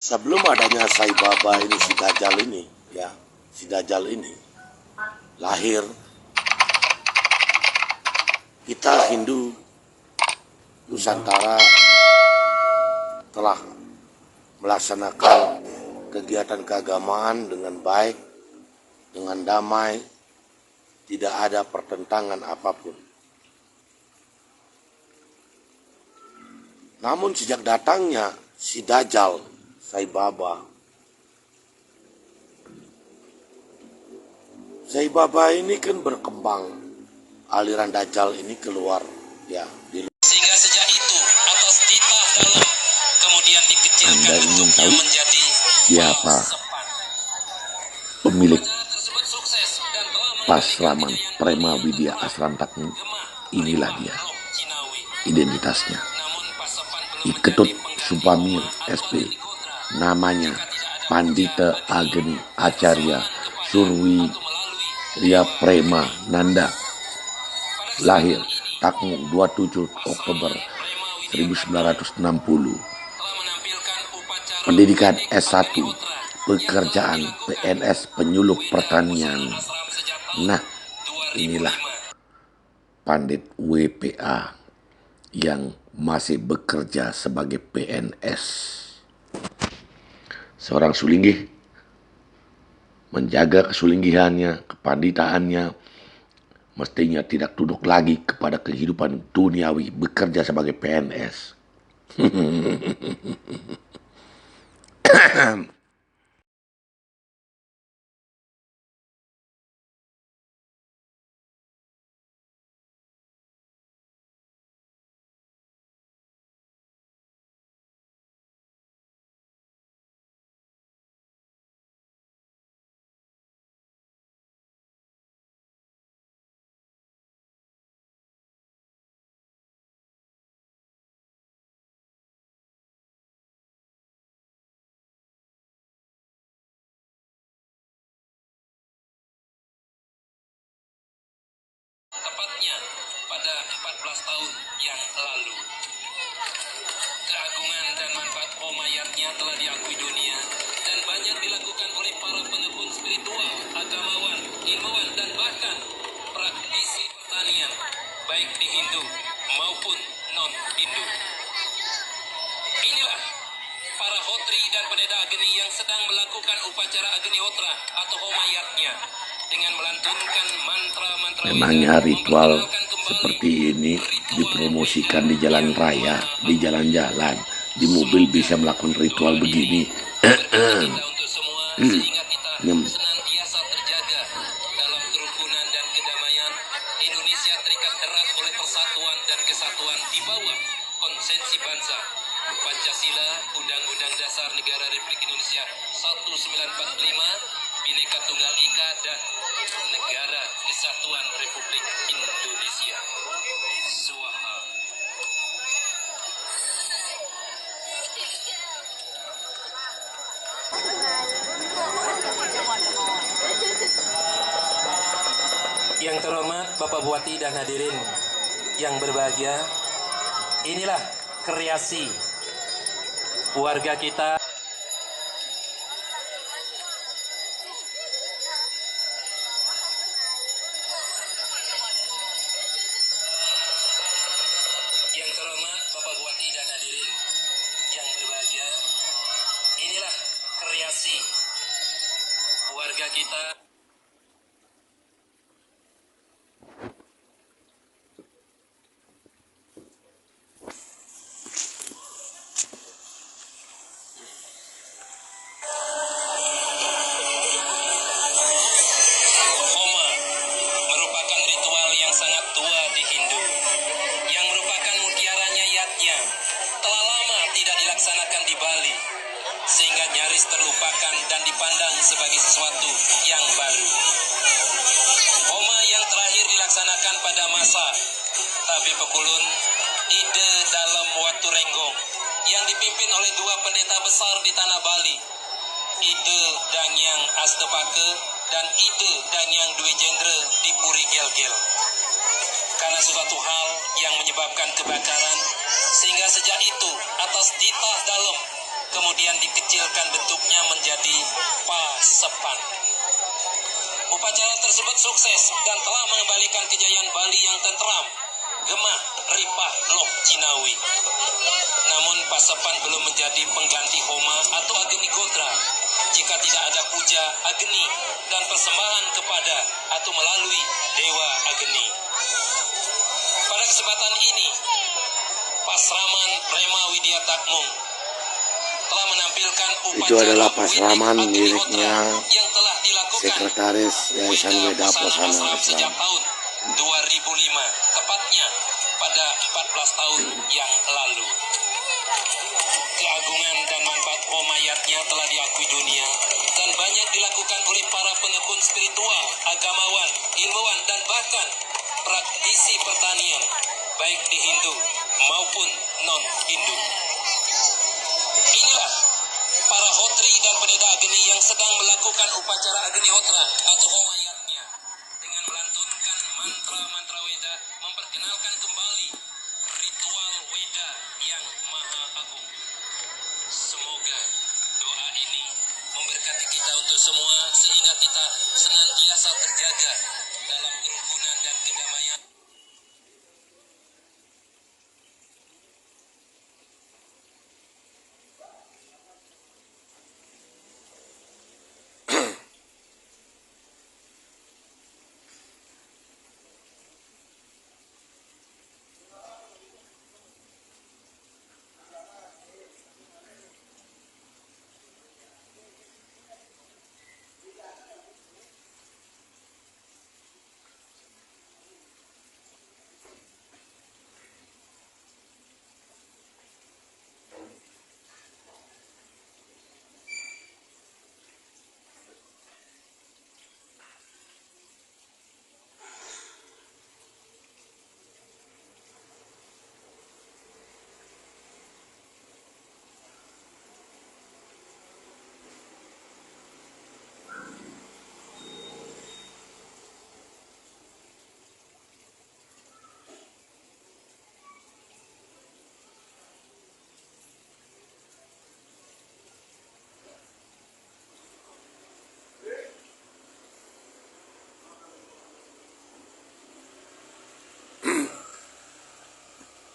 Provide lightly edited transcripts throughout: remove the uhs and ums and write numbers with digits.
Sebelum adanya Sai Baba ini, si Dajjal ini lahir, kita Hindu Nusantara telah melaksanakan kegiatan keagamaan dengan baik, dengan damai, tidak ada pertentangan apapun. Namun sejak datangnya si Dajjal, Sai Baba ini kan berkembang, aliran Dajjal ini keluar sehingga sejak itu atas titah dalam kemudian dikecilkan bentuknya menjadi siapa pemilik Pasraman Prema Widya Asram Takmi? Inilah dia identitasnya. Ketut Supamir SP, namanya Pandita Agni Acarya Surwi Ria Prema Nanda, lahir Takmu 27 Oktober 1960, pendidikan S1, pekerjaan PNS penyuluh pertanian. Nah, inilah Pandit WPA yang masih bekerja sebagai PNS. Seorang sulinggih menjaga kesulinggihannya, kepanditaannya, mestinya tidak tunduk lagi kepada kehidupan duniawi bekerja sebagai PNS. tepatnya pada 14 tahun yang lalu. Keagungan dan manfaat mayatnya telah diakui dunia dan banyak dilakukan oleh para penekun spiritual, agamawan, ilmuwan, dan bahkan praktisi pertanian, baik di Hindu maupun non-Hindu. Inilah para hotri dan pendeta Agni yang sedang melakukan upacara Agni Hotra atau Homayatnya dengan melantunkan mantra-mantra. Memangnya ritual seperti ini dipromosikan di jalan raya, di jalan-jalan, di mobil bisa melakukan ritual begini. Untuk semua sehingga kita senantiasa terjaga dalam kerukunan dan kedamaian. Indonesia terikat erat oleh persatuan dan kesatuan di bawah konsensi bangsa Pancasila, Undang-Undang Dasar Negara Republik Indonesia 1945, Bhinneka Tunggal Ika, dan Negara Kesatuan Republik Indonesia. Swaha. Yang terhormat Bapak Bupati dan hadirin yang berbahagia, inilah kreasi warga kita. Yang terhormat Bapak Bupati dan hadirin yang berbahagia, inilah kreasi warga kita. Homa merupakan ritual yang sangat tua di Hindu, yang merupakan mutiaranya yatnya telah lama tidak dilaksanakan di Bali, sehingga nyaris terlupakan dan dipandang sebagai sesuatu yang baru. Homa yang terakhir dilaksanakan pada masa Tabe Pekulun, Ide dalam Watu Renggong, yang dipimpin oleh dua pendeta besar di tanah Bali, Ide Dangyang Astepake dan Ide Dangyang Dwi Jendra di Puri Gel-Gel. Karena suatu hal yang menyebabkan kebakaran, sehingga sejak itu atas titah dalam kemudian dikecilkan bentuknya menjadi pasepan. Upacara tersebut sukses dan telah mengembalikan kejayaan Bali yang tenteram, gemah, ripah, loh Cinawi. Namun pasepan belum menjadi pengganti Homa atau Agni Gotra jika tidak ada puja Agni dan persembahan kepada atau melalui Dewa Agni. Pada kesempatan ini, Pasraman Prema Widya Takmung telah menampilkan upacara Itu adalah Widik pasraman Agni miliknya Hotra yang telah dilakukan Sekretaris Yayasan Weda Pusana Posana Asram Islam. sejak tahun 2005, tepatnya pada 14 tahun yang lalu. Keagungan dan manfaat Homayatnya telah diakui dunia dan banyak dilakukan oleh para penekun spiritual, agamawan, ilmuwan, dan bahkan praktisi pertanian, baik di Hindu maupun non-Hindu. Inilah para hotri dan pendeta Agni yang sedang melakukan upacara Agni Hotra atau Homayatnya dengan melantunkan mantra-mantra Weda, memperkenalkan kembali ritual Weda yang maha agung. Semoga doa ini memberkati kita untuk semua sehingga kita senantiasa terjaga dalam kerukunan dan kedamaian.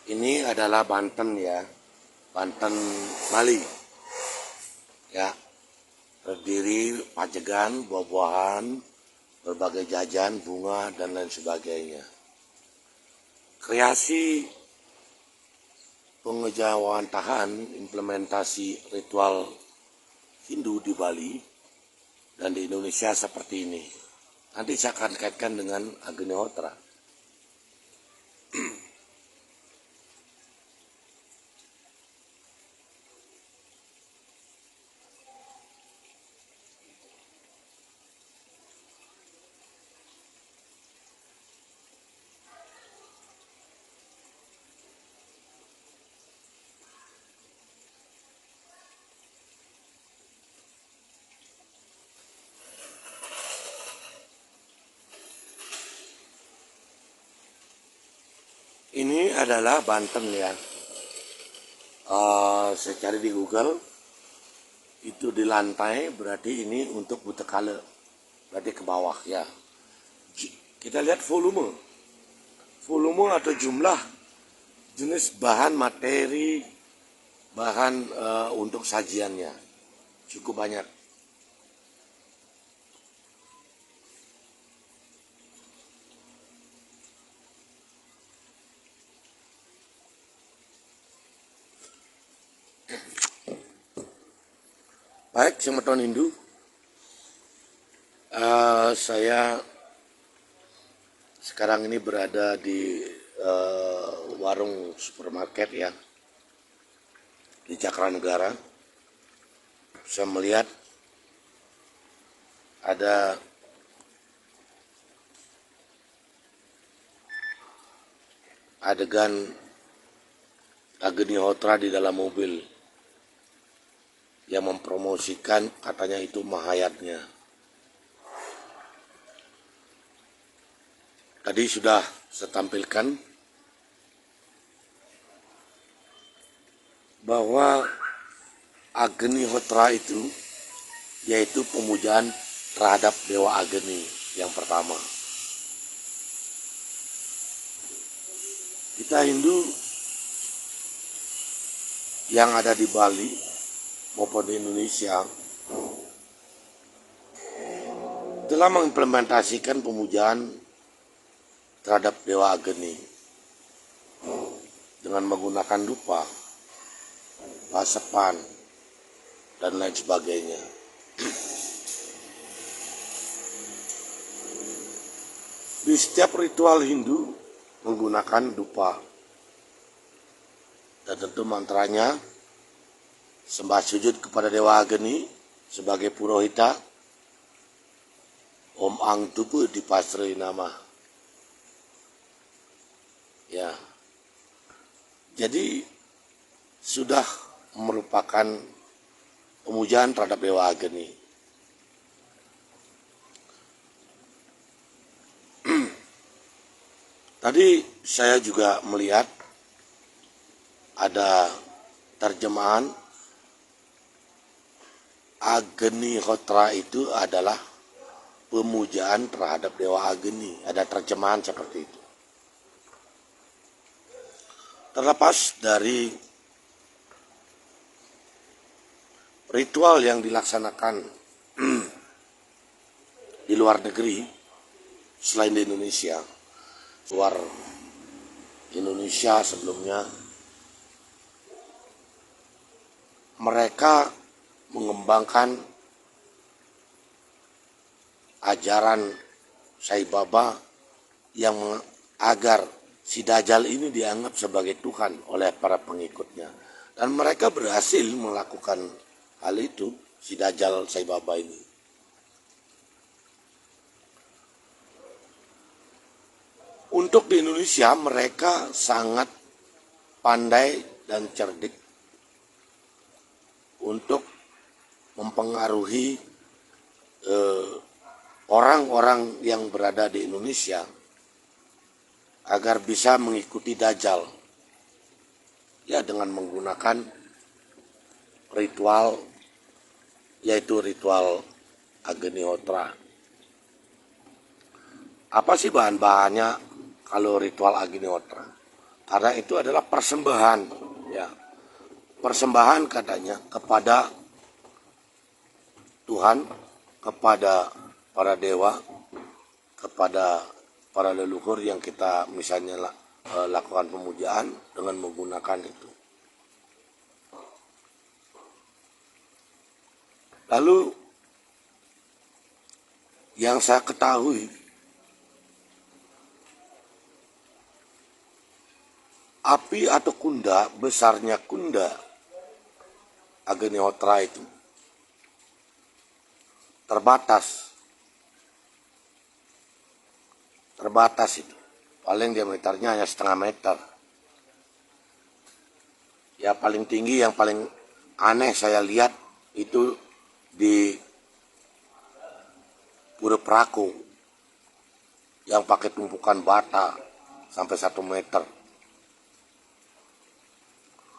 Ini adalah Banten ya, Banten Bali ya, terdiri pajegan, buah-buahan, berbagai jajan, bunga dan lain sebagainya. Kreasi pengejawantahan implementasi ritual Hindu di Bali dan di Indonesia seperti ini. Nanti saya akan kaitkan dengan Agni Hotra. Ini adalah Banten ya. Saya cari di Google, itu di lantai, berarti ini untuk Butekale, berarti ke bawah ya. Kita lihat volume atau jumlah jenis bahan materi, bahan untuk sajiannya cukup banyak. Baik, Semeton Hindu, saya sekarang ini berada di warung supermarket ya, di Cakranegara. Saya melihat ada adegan Agni Hotra di dalam mobil yang mempromosikan katanya itu mahayatnya. Tadi sudah saya tampilkan bahwa Agnihotra itu yaitu pemujaan terhadap Dewa Agni yang pertama. Kita Hindu yang ada di Bali maupun di Indonesia telah mengimplementasikan pemujaan terhadap Dewa Agni dengan menggunakan dupa, pasepan, dan lain sebagainya. Di setiap ritual Hindu menggunakan dupa, dan tentu mantranya sembah sujud kepada Dewa Agni sebagai purohita, Om Ang Tupu Dipasri Nama. Ya, jadi sudah merupakan pemujaan terhadap Dewa Agni. Tadi saya juga melihat ada terjemahan Agnihotra itu adalah pemujaan terhadap Dewa Agni. Ada terjemahan seperti itu. Terlepas dari ritual yang dilaksanakan di luar negeri, selain di Indonesia, luar Indonesia sebelumnya, mereka mengembangkan ajaran Sai Baba yang agar si Dajjal ini dianggap sebagai Tuhan oleh para pengikutnya. Dan mereka berhasil melakukan hal itu, si Dajjal Sai Baba ini. Untuk di Indonesia mereka sangat pandai dan cerdik untuk mempengaruhi orang-orang yang berada di Indonesia agar bisa mengikuti Dajjal, ya, dengan menggunakan ritual, yaitu ritual Agnihotra. Apa sih bahan-bahannya kalau ritual Agnihotra? Karena itu adalah persembahan, ya, persembahan katanya kepada Tuhan, kepada para dewa, kepada para leluhur yang kita misalnya lakukan pemujaan dengan menggunakan itu. Lalu yang saya ketahui, api atau kunda, besarnya kunda Agnihotra itu terbatas itu. Paling diameternya hanya 0,5 meter. Ya, paling tinggi, yang paling aneh saya lihat itu di Pura Praku yang pakai tumpukan bata sampai 1 meter.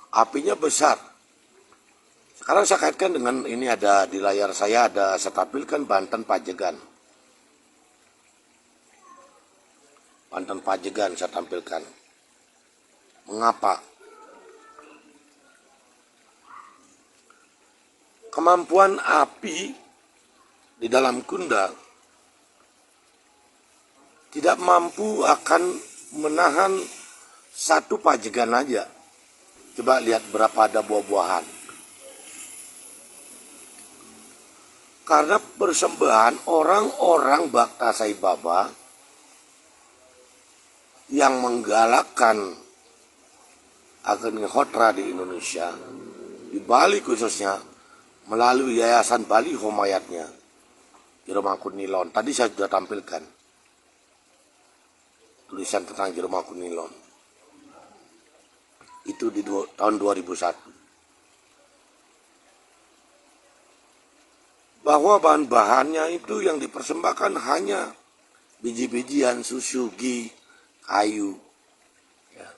Apinya besar. Sekarang saya kaitkan dengan ini, ada di layar saya, saya tampilkan Banten Pajegan. Banten Pajegan saya tampilkan. Mengapa? Kemampuan api di dalam kunda tidak mampu akan menahan satu pajegan aja. Coba lihat berapa ada buah-buahan. Karena persembahan orang-orang Bhakta Sai Baba yang menggalakkan Agnihotra di Indonesia, di Bali khususnya, melalui Yayasan Bali Homayatnya, Jeromakun Nilon. Tadi saya sudah tampilkan tulisan tentang Jeromakun Nilon. Itu di tahun 2001. Bahwa bahan-bahannya itu yang dipersembahkan hanya biji-bijian, susu, ghee, kayu. Ya.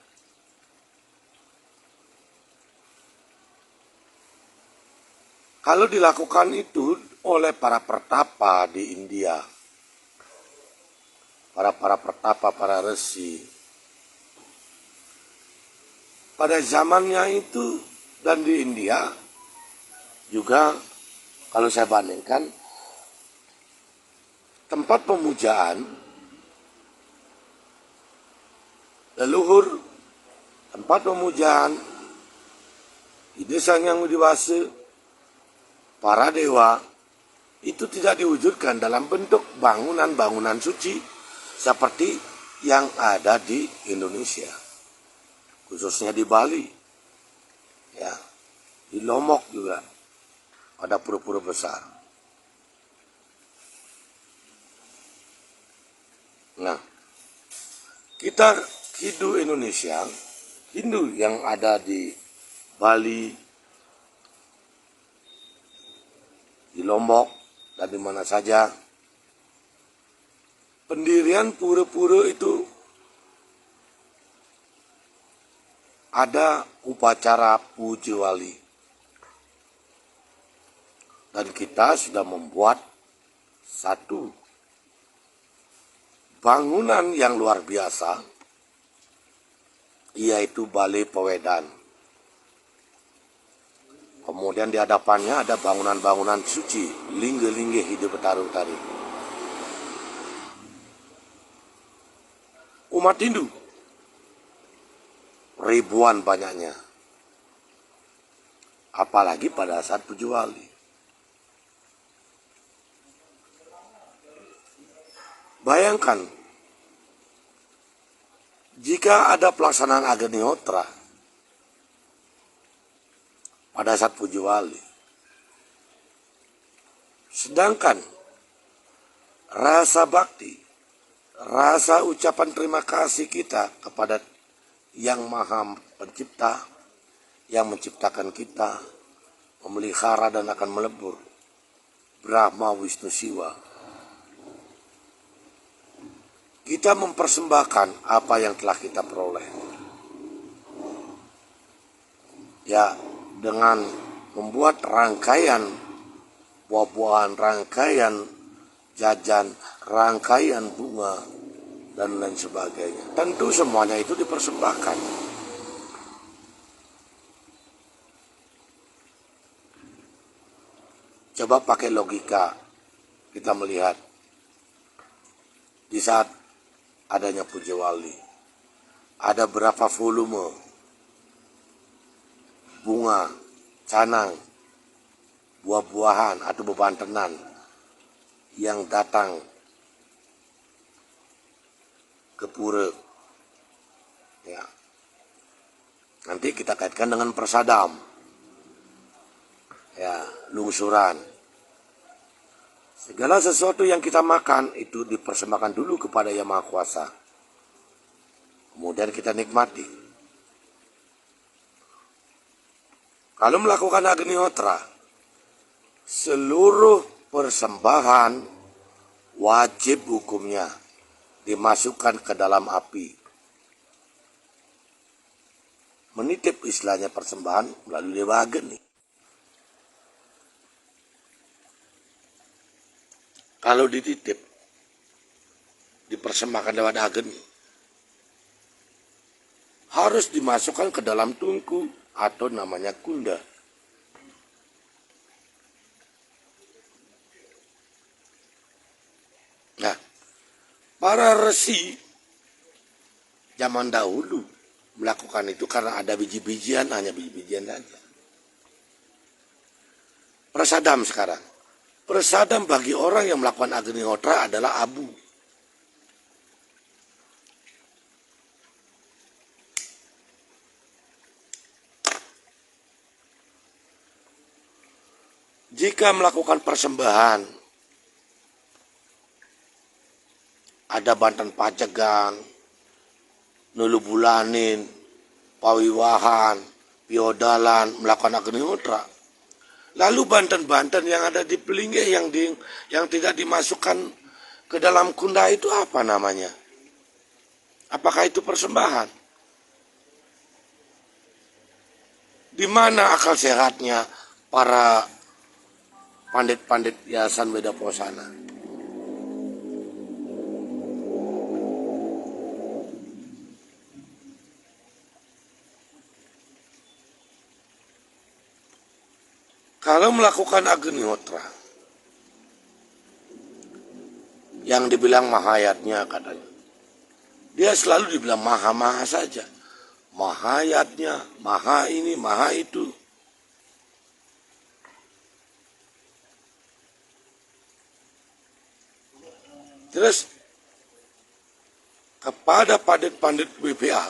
Kalau dilakukan itu oleh para pertapa di India, para pertapa, para resi, pada zamannya itu dan di India juga, kalau saya bandingkan, tempat pemujaan leluhur, tempat pemujaan di desa yang dewasa, para dewa, itu tidak diwujudkan dalam bentuk bangunan-bangunan suci seperti yang ada di Indonesia, khususnya di Bali, ya, di Lombok juga ada pura-pura besar. Nah, kita Hindu Indonesia, Hindu yang ada di Bali, di Lombok, dan di mana saja, pendirian pura-pura itu ada upacara puja wali. Dan kita sudah membuat satu bangunan yang luar biasa, yaitu Balai Pewedan. Kemudian di hadapannya ada bangunan-bangunan suci, lingga-lingga hidup Betara-Utari. Umat Hindu, ribuan banyaknya. Apalagi pada saat puja wali. Bayangkan, jika ada pelaksanaan Agni-Hotra pada saat puja wali, sedangkan rasa bakti, rasa ucapan terima kasih kita kepada Yang Maha Pencipta, yang menciptakan kita, memelihara dan akan melebur, Brahma, Wisnu, Siwa, kita mempersembahkan apa yang telah kita peroleh. Ya, dengan membuat rangkaian buah-buahan, rangkaian jajan, rangkaian bunga, dan lain sebagainya. Tentu semuanya itu dipersembahkan. Coba pakai logika kita melihat di saat adanya puja wali, ada berapa volume bunga, canang, buah-buahan atau bebantenan yang datang ke pura. Ya. Nanti kita kaitkan dengan persadam. Ya, lungsuran. Segala sesuatu yang kita makan itu dipersembahkan dulu kepada Yang Maha Kuasa. Kemudian kita nikmati. Kalau melakukan Agni-Hotra, seluruh persembahan wajib hukumnya dimasukkan ke dalam api. Menitip istilahnya persembahan melalui Dewa Agni. Kalau dititip, dipersembahkan lewat Agni, harus dimasukkan ke dalam tungku atau namanya kunda. Nah, para resi zaman dahulu melakukan itu karena ada biji-bijian, hanya biji-bijian saja. Prasadam sekarang. Prasadam bagi orang yang melakukan Agni-Hotra adalah abu. Jika melakukan persembahan, ada banten pajegan, nulubulanin, pawiwahan, piodalan, melakukan Agni-Hotra. Lalu banten-banten yang ada di pelinggih yang tidak dimasukkan ke dalam kunda itu apa namanya? Apakah itu persembahan? Di mana akal sehatnya para pandit-pandit Yayasan Weda Posana. Kalau melakukan Agnihotra, yang dibilang mahayatnya katanya, dia selalu dibilang maha-maha saja. Mahayatnya, maha ini, maha itu. Terus kepada pandit-pandit WPA,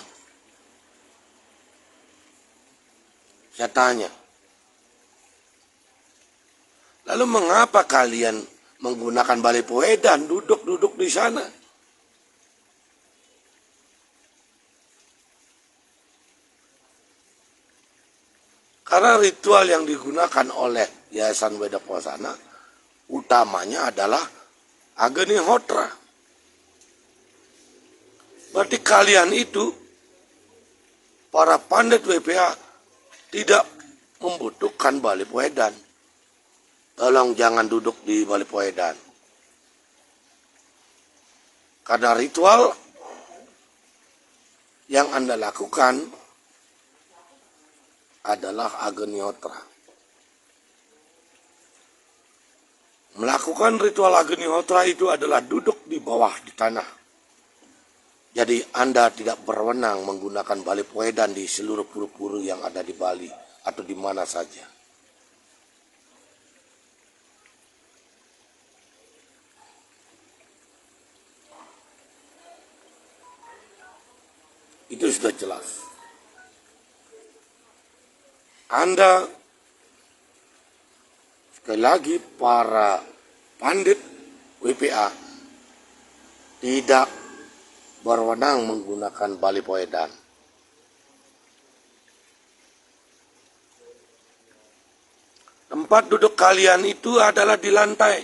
saya tanya, lalu mengapa kalian menggunakan Balai Poedan duduk-duduk di sana? Karena ritual yang digunakan oleh Yayasan Weda Posana utamanya adalah Agnihotra. Berarti kalian itu, para pandit WPA, tidak membutuhkan Balai Poedan. Tolong jangan duduk di Balai Poedan. Karena ritual yang Anda lakukan adalah Agnihotra. Melakukan ritual Agnihotra itu adalah duduk di bawah di tanah. Jadi Anda tidak berwenang menggunakan Balai Poedan di seluruh pura-pura yang ada di Bali atau di mana saja. Itu sudah jelas. Anda, sekali lagi, para pandit WPA tidak berwenang menggunakan Balai Poedan. Tempat duduk kalian itu adalah di lantai.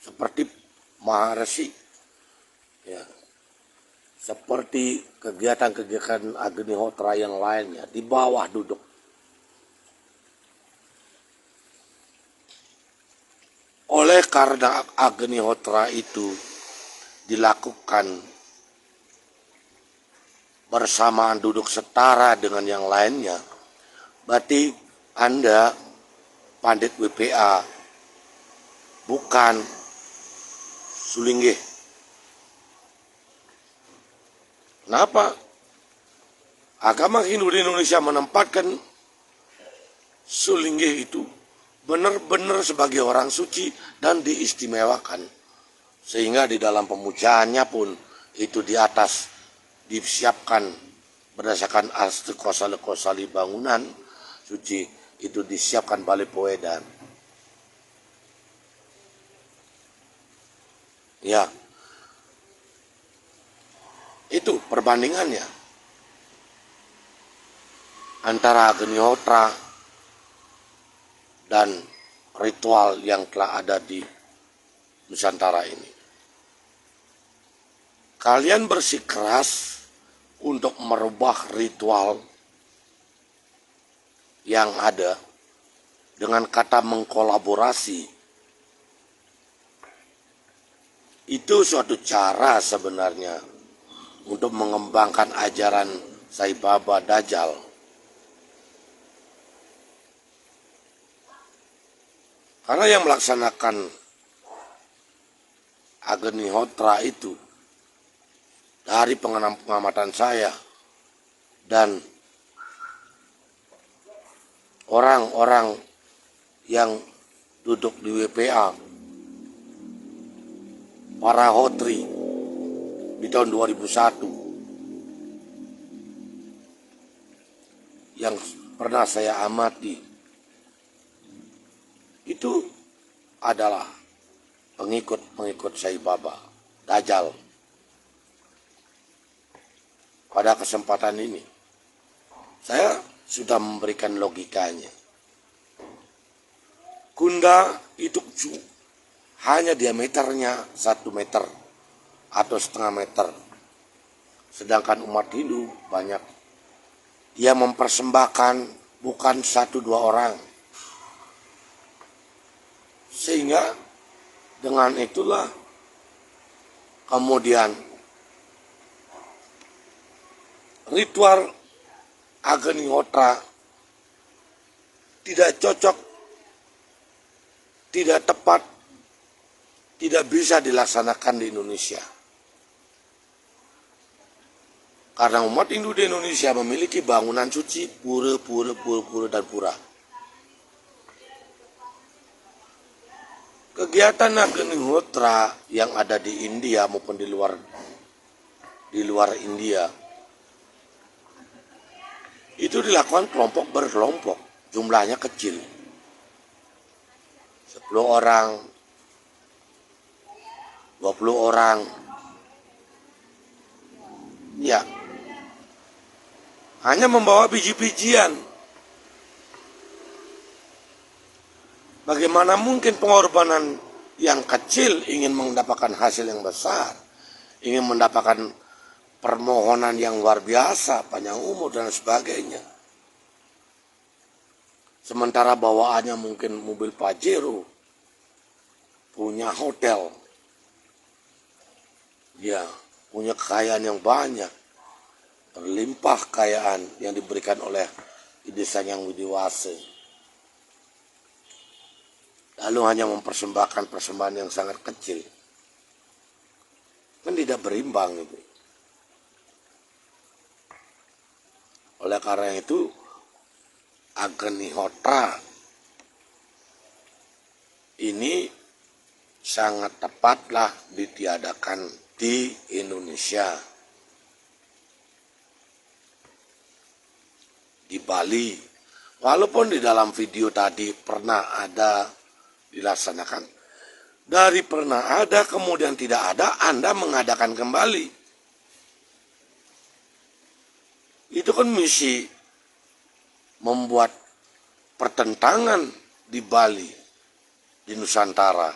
Seperti Maharesi. Ya. Seperti kegiatan-kegiatan Agnihotra yang lainnya, di bawah duduk. Oleh karena Agnihotra itu dilakukan bersamaan duduk setara dengan yang lainnya, berarti Anda, pandit WPA, bukan sulinggih. Kenapa? Agama Hindu di Indonesia menempatkan sulinggih itu benar-benar sebagai orang suci dan diistimewakan. Sehingga di dalam pemujaannya pun itu di atas disiapkan berdasarkan astikosali bangunan suci, itu disiapkan Balai Poedan. Ya. Itu perbandingannya antara Agnihotra dan ritual yang telah ada di Nusantara ini. Kalian bersikeras untuk merubah ritual yang ada dengan kata mengkolaborasi. Itu suatu cara sebenarnya untuk mengembangkan ajaran Sai Baba Dajjal. Karena yang melaksanakan Agnihotra itu, dari pengamatan saya dan orang-orang yang duduk di WPA, para hotri di tahun 2001 yang pernah saya amati, itu adalah pengikut Sai Baba Dajjal. Pada kesempatan ini saya sudah memberikan logikanya. Kunda itu hanya diameternya 1 meter atau setengah meter. Sedangkan umat Hindu banyak. Dia mempersembahkan bukan 1-2 orang, Sehingga dengan itulah kemudian ritual Agnihotra tidak cocok, tidak tepat, tidak bisa dilaksanakan di Indonesia. Karena umat Hindu di Indonesia memiliki bangunan suci, pura, dan pura. Kegiatan Agnihotra yang ada di India maupun di luar India itu dilakukan kelompok berkelompok, jumlahnya kecil. 10 orang, 20 orang. Ya. Hanya membawa biji-bijian. Bagaimana mungkin pengorbanan yang kecil ingin mendapatkan hasil yang besar, ingin mendapatkan permohonan yang luar biasa, panjang umur dan sebagainya. Sementara bawaannya mungkin mobil Pajero, punya hotel, ya, punya kekayaan yang banyak, berlimpah kekayaan yang diberikan oleh Ide Sang Widiwase. Lalu hanya mempersembahkan persembahan yang sangat kecil. Kan tidak berimbang itu. Oleh karena itu, Agnihotra ini sangat tepatlah ditiadakan di Indonesia. Di Bali. Walaupun di dalam video tadi pernah ada dilaksanakan. Dari pernah ada kemudian tidak ada, Anda mengadakan kembali. Itu kan misi membuat pertentangan di Bali, di Nusantara.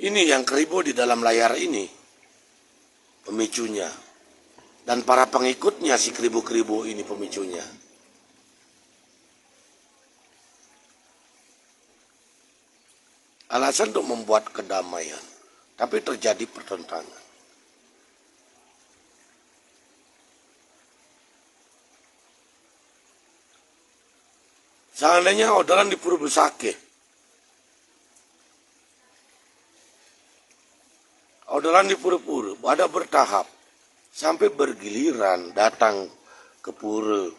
Ini yang keribu di dalam layar ini, pemicunya. Dan para pengikutnya si keribu-keribu ini pemicunya. Alasan untuk membuat kedamaian, tapi terjadi pertentangan. Seandainya orderan di Pura Besakih, orderan di pura-pura, ada bertahap, sampai bergiliran datang ke pura,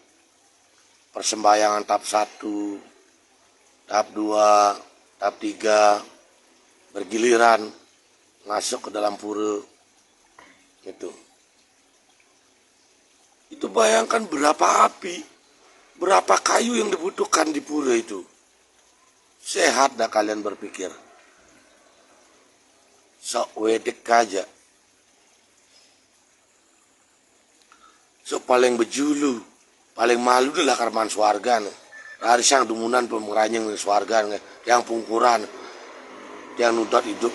persembahyangan tahap 1, tahap 2, tahap 3, bergiliran, masuk ke dalam pura, itu bayangkan berapa api, berapa kayu yang dibutuhkan di pura itu. Sehat dah kalian berpikir. Sok wedek aja. Sok paling bejulu, paling malu adalah karman swarga. Hari sang dumunan pemeranyang di swarga, yang pungkuran, yang nudot hidup.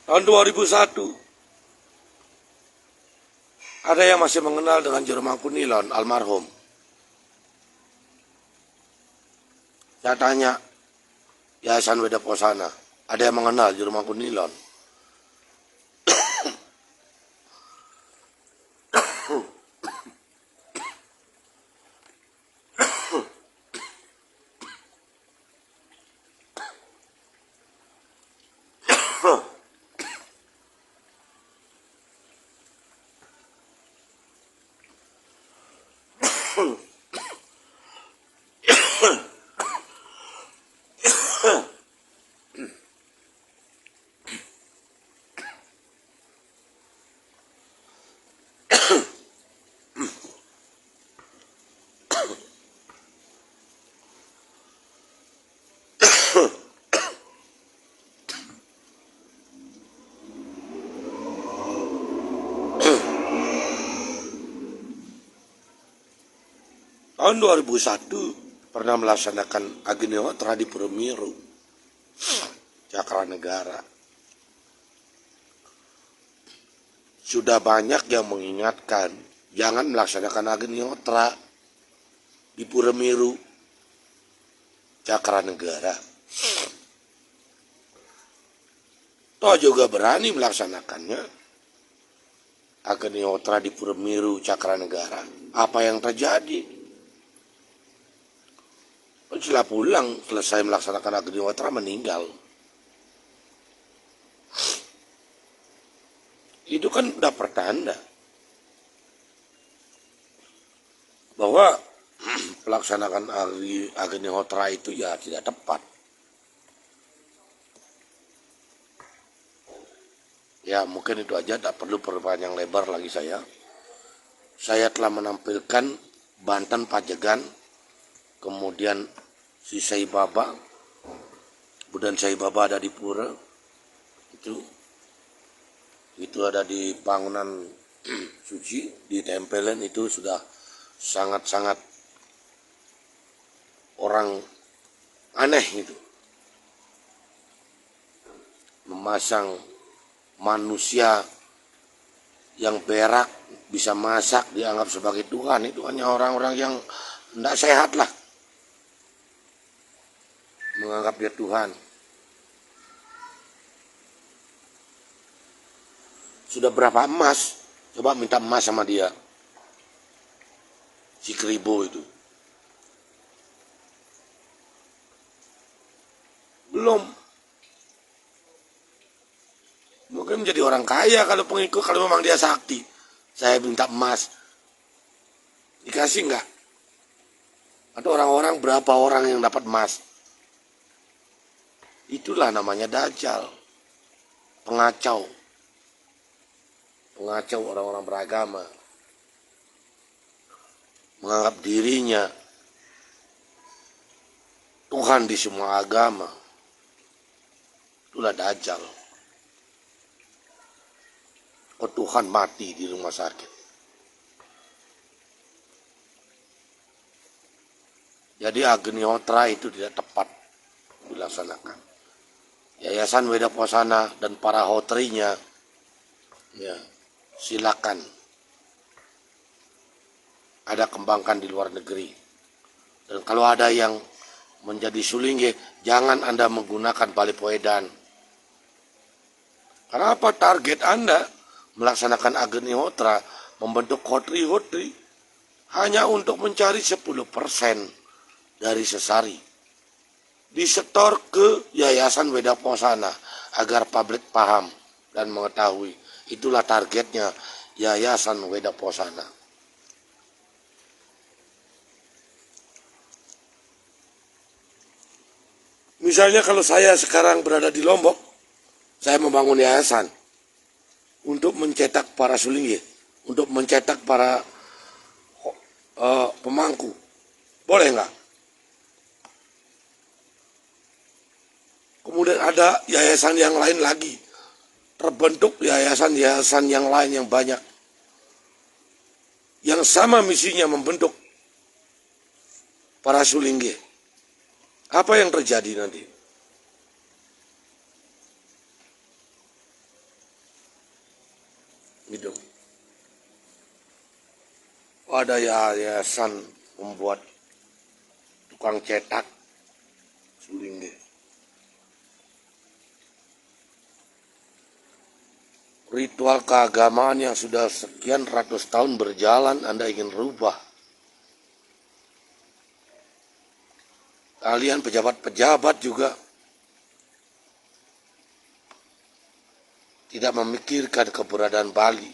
Tahun 2001, ada yang masih mengenal dengan Jeromangku Nilon, almarhum. Saya tanya, Yayasan Weda Posana, ada yang mengenal Jeromangku Nilon? Tahun 2001 pernah melaksanakan Agnihotra di Puremiru, Cakra Negara. Sudah banyak yang mengingatkan jangan melaksanakan Agnihotra di Puremiru, Cakra Negara. Toh juga berani melaksanakannya Agnihotra di Puremiru, Cakra Negara. Apa yang terjadi? Setelah pulang, selesai melaksanakan Agnihotra, meninggal. Itu kan udah pertanda bahwa pelaksanaan Agnihotra itu ya tidak tepat. Ya mungkin itu aja, tak perlu perpanjang lebar lagi saya. Saya telah menampilkan Banten Pajegan, kemudian si Sai Baba, Budan Sai Baba ada di Pura, itu ada di bangunan suci, ditempelin, itu sudah sangat-sangat orang aneh itu. Memasang manusia yang berak bisa masak dianggap sebagai Tuhan, itu hanya orang-orang yang tidak sehat lah menganggap dia Tuhan. Sudah berapa emas? Coba minta emas sama dia, si Kribo itu. Belum. Mungkin menjadi orang kaya kalau pengikut, kalau memang dia sakti. Saya minta emas, dikasih enggak? Atau orang-orang, berapa orang yang dapat emas? Itulah namanya Dajjal, pengacau. Pengacau orang-orang beragama, menganggap dirinya Tuhan di semua agama. Itulah Dajjal. Oh, Tuhan mati di rumah sakit. Jadi Agnihotra itu tidak tepat dilaksanakan. Yayasan Weda Posana dan para hotrinya, ya, silakan ada kembangkan di luar negeri. Dan kalau ada yang menjadi sulingge, jangan Anda menggunakan Bali Poedan. Karena apa? Target Anda melaksanakan Agnihotra, membentuk hotri-hotri, hanya untuk mencari 10% dari sesari. Disetor ke Yayasan Weda Posana agar publik paham dan mengetahui. Itulah targetnya Yayasan Weda Posana. Misalnya kalau saya sekarang berada di Lombok, saya membangun yayasan untuk mencetak para sulingge, untuk mencetak para pemangku. Boleh nggak? Kemudian ada yayasan yang lain lagi, terbentuk yayasan-yayasan yang lain yang banyak, yang sama misinya membentuk para sulingge. Apa yang terjadi nanti? Gitu. Ada yayasan membuat tukang cetak sulingge. Ritual keagamaan yang sudah sekian ratus tahun berjalan Anda ingin rubah. Kalian pejabat-pejabat juga tidak memikirkan keberadaan Bali.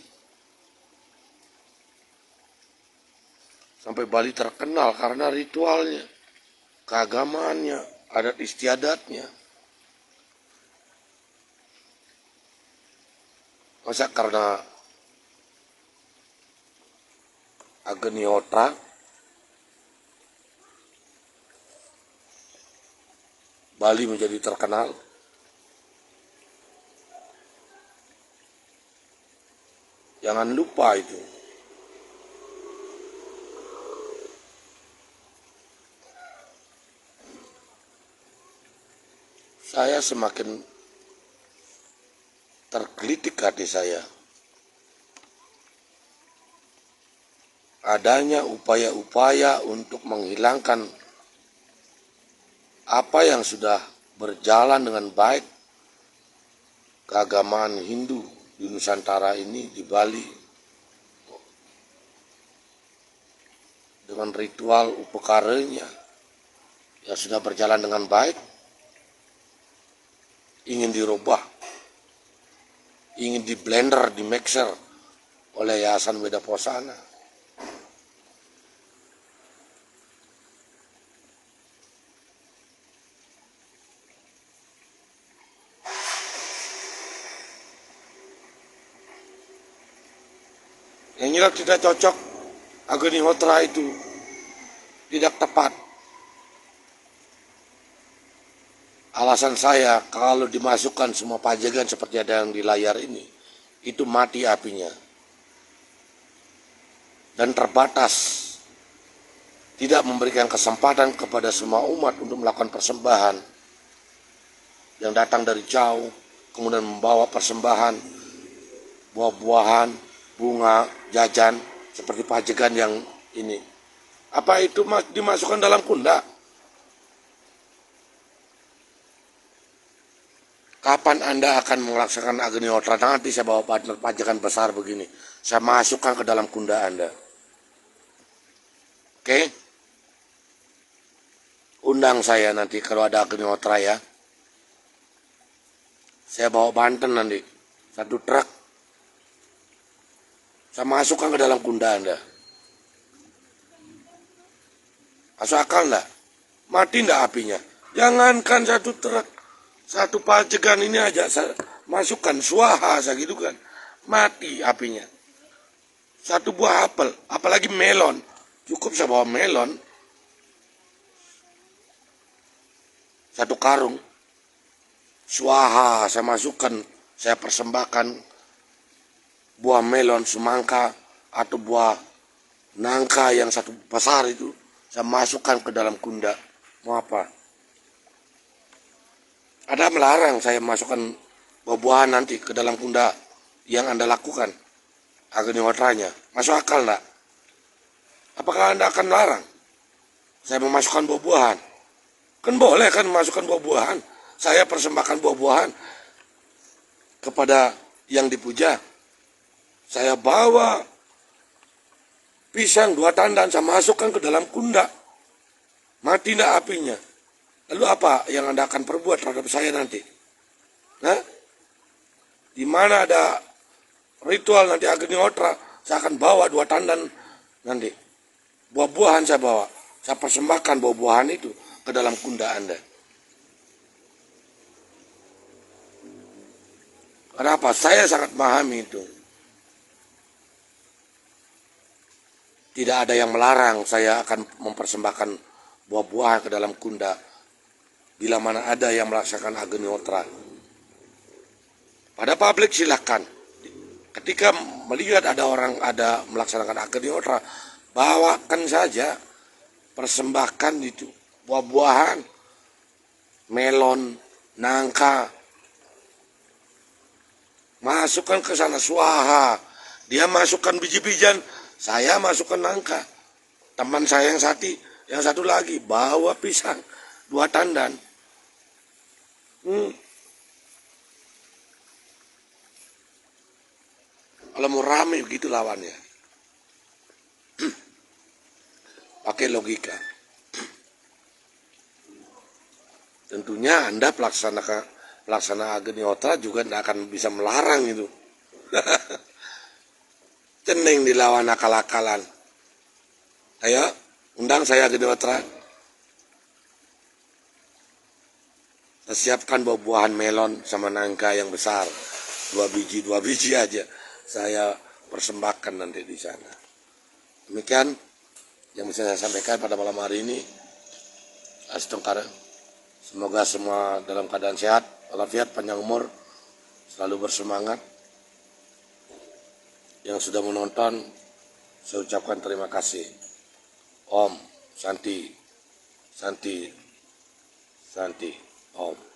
Sampai Bali terkenal karena ritualnya, keagamaannya, adat istiadatnya. Masa karena Agnihotra Bali menjadi terkenal? Jangan lupa itu. saya semakin tergelitik hati saya. Adanya upaya-upaya untuk menghilangkan apa yang sudah berjalan dengan baik keagamaan Hindu di Nusantara ini, di Bali, dengan ritual upacaranya yang sudah berjalan dengan baik, ingin dirubah, ingin di blender, di mixer oleh Yayasan Weda Posana. Yang jelas tidak cocok, Agnihotra itu tidak tepat. Alasan saya, kalau dimasukkan semua pajegan seperti ada yang di layar ini, itu mati apinya. Dan terbatas, tidak memberikan kesempatan kepada semua umat untuk melakukan persembahan. Yang datang dari jauh, kemudian membawa persembahan, buah-buahan, bunga, jajan, seperti pajegan yang ini. Apa itu dimasukkan dalam kunda? Kapan Anda akan melaksanakan Agnihotra? Nanti saya bawa pajegan besar begini. Saya masukkan ke dalam kunda Anda. Oke? Undang saya nanti kalau ada Agnihotra ya. Saya bawa Banten nanti. 1 truk. Saya masukkan ke dalam kunda Anda. Masuk akal enggak? Mati enggak apinya? Jangankan 1 truk. 1 pajegan ini aja saya masukkan suaha saya gitu kan. Mati apinya. 1 buah apel, apalagi melon. Cukup saya bawa melon. 1 karung. Suaha saya masukkan, saya persembahkan buah melon, semangka, atau buah nangka yang 1 besar itu. Saya masukkan ke dalam kunda. Mau apa? Ada melarang saya masukkan buah-buahan nanti ke dalam kunda yang Anda lakukan Agnihotranya. Masuk akal enggak? Apakah Anda akan melarang saya memasukkan buah-buahan? Kan boleh kan memasukkan buah-buahan. Saya persembahkan buah-buahan kepada yang dipuja. Saya bawa pisang 2 tandan, saya masukkan ke dalam kunda. Mati enggak apinya? Lalu apa yang Anda akan perbuat terhadap saya nanti? Nah, di mana ada ritual nanti Agnihotra, saya akan bawa 2 tandan nanti. Buah-buahan saya bawa. Saya persembahkan buah-buahan itu ke dalam kunda Anda. Kenapa? Saya sangat memahami itu. Tidak ada yang melarang saya akan mempersembahkan buah-buahan ke dalam kunda. Bila mana ada yang melaksanakan Agnihotra. Pada publik silakan. Ketika melihat ada orang ada melaksanakan Agnihotra, bawakan saja, persembahkan itu buah-buahan, melon, nangka, masukkan ke sana suaha. Dia masukkan biji-bijian, saya masukkan nangka. Teman saya yang satu lagi bawa pisang 2 tandan. Kalau mau rame begitu lawannya. Pakai logika. Tentunya Anda pelaksana Agnihotra juga tidak akan bisa melarang itu. Ceneng dilawan akal-akalan. Ayo, undang saya Agnihotra. Siapkan buah-buahan melon sama nangka yang besar. 2 biji aja. Saya persembahkan nanti di sana. Demikian yang bisa saya sampaikan pada malam hari ini. Astungkara. Semoga semua dalam keadaan sehat, walafiat, panjang umur, selalu bersemangat. Yang sudah menonton, saya ucapkan terima kasih. Om, Santi, Santi, Santi, Om.